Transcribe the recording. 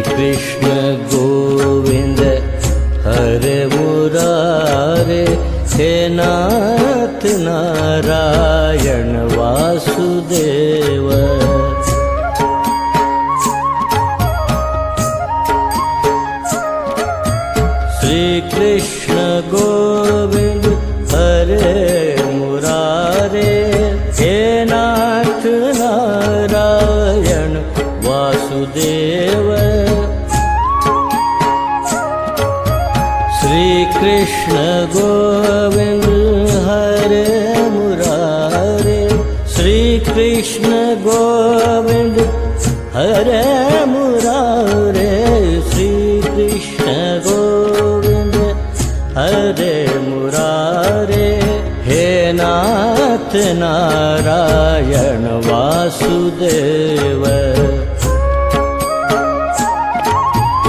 कृष्ण गोविंद हरे मुरारे, हे नाथ नारायण वासुदेव। श्री कृष्ण गोविंद हरे मुरारे, हे नाथ नारायण वासुदेव। श्री कृष्ण गोविंद हरे मुरारे, श्री कृष्ण गोविंद हरे मुरारे, श्री कृष्ण गोविंद हरे मुरारे, हे नाथ नारायण वासुदेव।